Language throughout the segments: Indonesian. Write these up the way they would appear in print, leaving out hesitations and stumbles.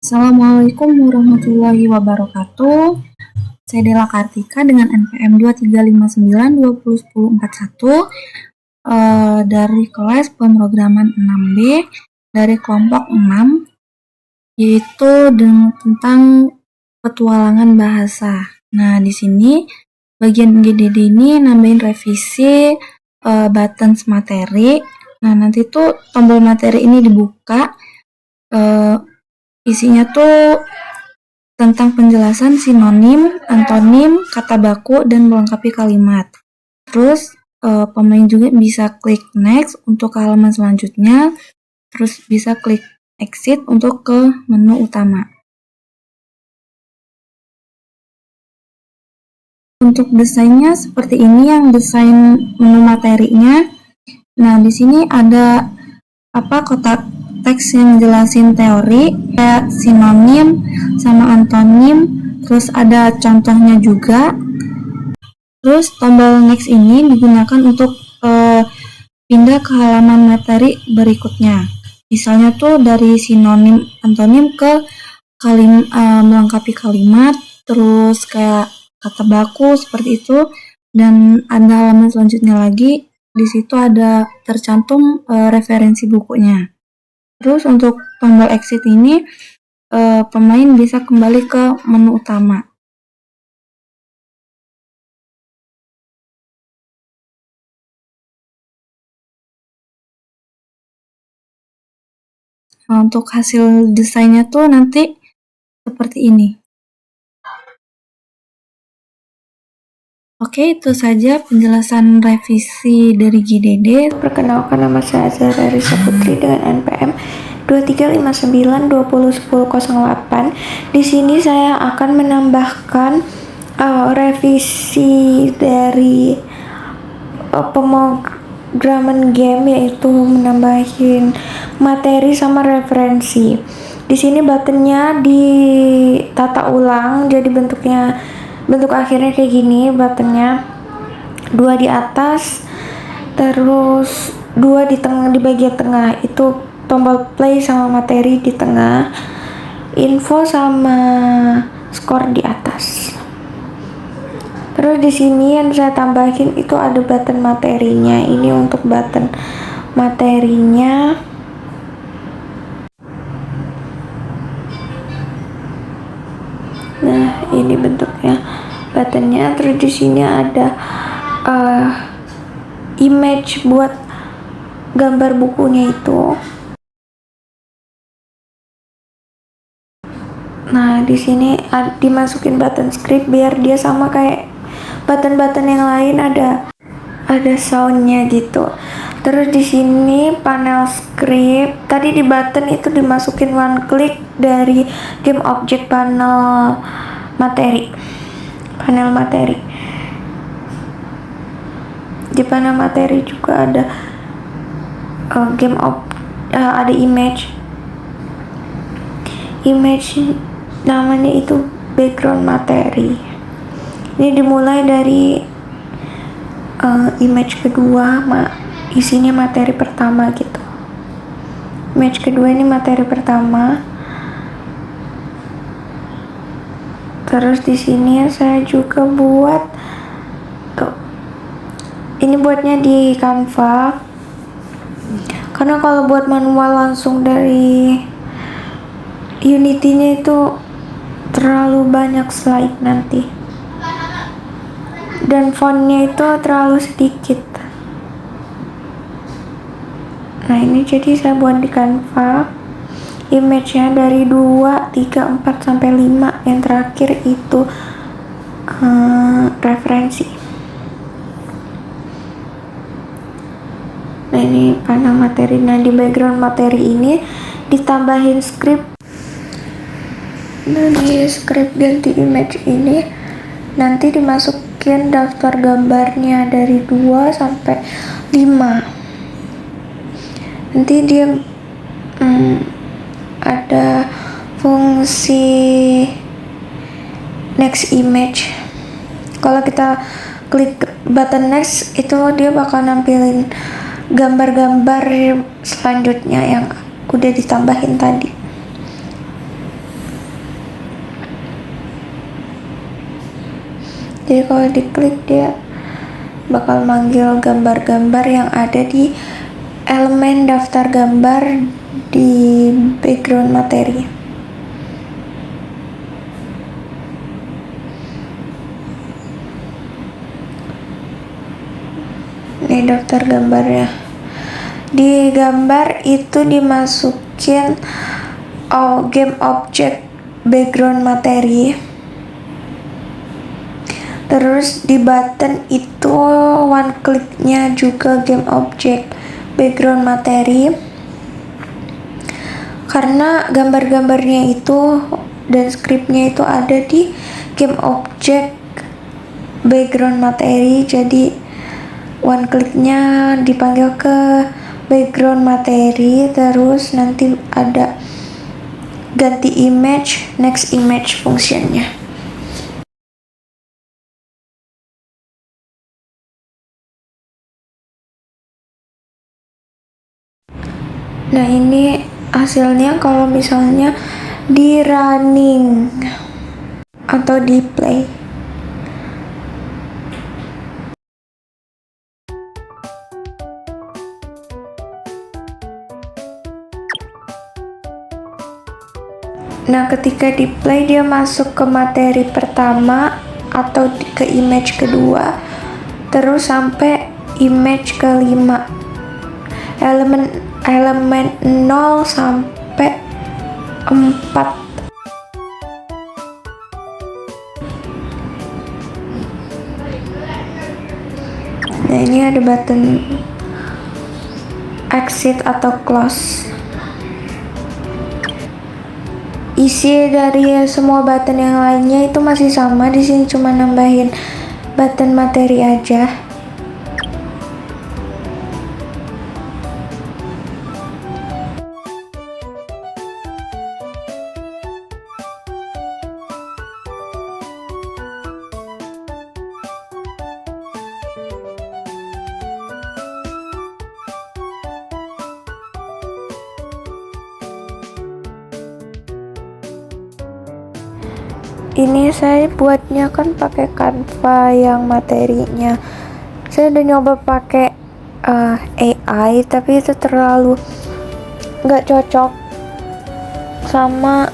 Assalamualaikum warahmatullahi wabarakatuh. Saya Dela Kartika dengan NPM 2359201041 dari kelas pemrograman 6B dari kelompok 6, yaitu tentang petualangan bahasa. Nah, di sini bagian GDD ini nambahin revisi buttons materi. Nah, nanti tuh tombol materi ini dibuka. Isinya tuh tentang penjelasan sinonim, antonim, kata baku, dan melengkapi kalimat. Terus pemain juga bisa klik next untuk ke halaman selanjutnya. Terus bisa klik exit untuk ke menu utama. Untuk desainnya seperti ini, yang desain menu materinya. Nah, di sini ada kotak teks yang jelasin teori, kayak sinonim sama antonim, terus ada contohnya juga. Terus tombol next ini digunakan untuk pindah ke halaman materi berikutnya. Misalnya tuh dari sinonim antonim ke melengkapi kalimat, terus kayak kata baku seperti itu, dan ada halaman selanjutnya lagi. Di situ ada tercantum referensi bukunya. Terus untuk tombol exit ini pemain bisa kembali ke menu utama. Nah, untuk hasil desainnya tuh nanti seperti ini. Oke, itu saja penjelasan revisi dari GDD. Perkenalkan, nama saya Azhara Risa Putri dengan NPM 2359201008. Di sini saya akan menambahkan revisi dari pemrograman game, yaitu menambahin materi sama referensi. Di sini buttonnya ditata ulang, jadi bentuk akhirnya kayak gini. Buttonnya 2 di atas, terus 2 di tengah, di bagian tengah itu tombol play sama materi di tengah, info sama skor di atas. Terus di sini yang saya tambahin itu ada button materinya. Ini untuk button materinya. Nah, ini bentuknya buttonnya. Terus di sini ada image buat gambar bukunya itu. Nah, di sini dimasukin button script biar dia sama kayak button-button yang lain, ada soundnya gitu. Terus di sini panel script. Tadi di button itu dimasukin one click dari game object panel materi. Di panel materi juga ada ada image namanya itu background materi. Ini dimulai dari image kedua, isinya materi pertama gitu. Image kedua ini materi pertama. Terus di sini saya juga buat ini buatnya di Canva, karena kalau buat manual langsung dari Unity-nya itu terlalu banyak slide nanti, dan fontnya itu terlalu sedikit. Nah, ini jadi saya buat di Canva. Image-nya dari 2, 3, 4, sampai 5. Yang terakhir itu referensi. Nah, ini panel materi. Nah, di background materi ini ditambahin script. Nah, di script ganti image ini nanti dimasukin daftar gambarnya dari 2 sampai 5. Nanti dia ada fungsi next image. Kalau kita klik button next, itu dia bakal nampilin gambar-gambar selanjutnya yang udah ditambahin tadi. Jadi kalau diklik dia bakal manggil gambar-gambar yang ada di elemen daftar gambar di background materi. Ini daftar gambarnya. Di gambar itu dimasukin game object background materi. Terus di button itu one clicknya juga game object background materi. Karena gambar-gambarnya itu dan scriptnya itu ada di game object background materi, jadi one clicknya dipanggil ke background materi, terus nanti ada ganti image, next image functionnya. Nah, ini hasilnya kalau misalnya di running atau di play. Nah, ketika di play dia masuk ke materi pertama atau ke image kedua, terus sampai image kelima. Elemen 0 sampai 4. Nah, ini ada button exit atau close. Isi dari semua button yang lainnya itu masih sama, di sini cuma nambahin button materi aja. Ini saya buatnya kan pakai Canva yang materinya. Saya udah nyoba pakai AI, tapi itu terlalu nggak cocok sama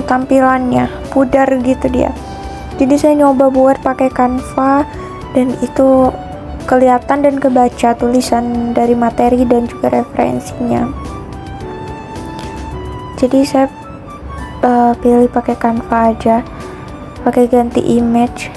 tampilannya, pudar gitu dia. Jadi saya nyoba buat pakai Canva dan itu kelihatan dan kebaca tulisan dari materi dan juga referensinya. Jadi saya pilih pakai Canva aja, pakai ganti image.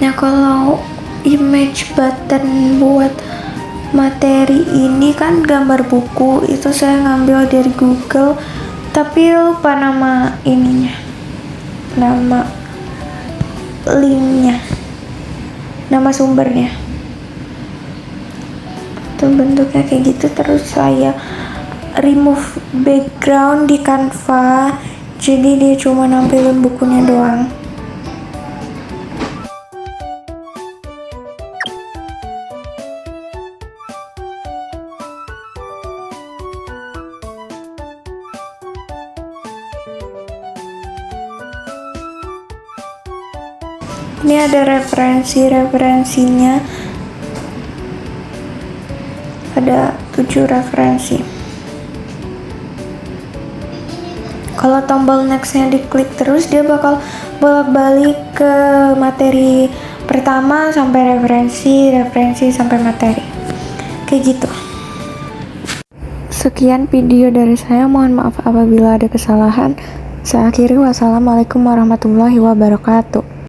Nah, kalau image button buat materi ini kan gambar buku, itu saya ngambil dari Google, tapi lupa nama ininya, nama linknya, nama sumbernya. Itu bentuknya kayak gitu. Terus saya remove background di Canva, jadi dia cuma nampilin bukunya doang. Ini ada referensinya, ada 7 referensi. Kalau tombol nextnya diklik terus, dia bakal bolak-balik ke materi pertama sampai referensi sampai materi, kayak gitu. Sekian video dari saya, mohon maaf apabila ada kesalahan. Saya akhiri, wassalamualaikum warahmatullahi wabarakatuh.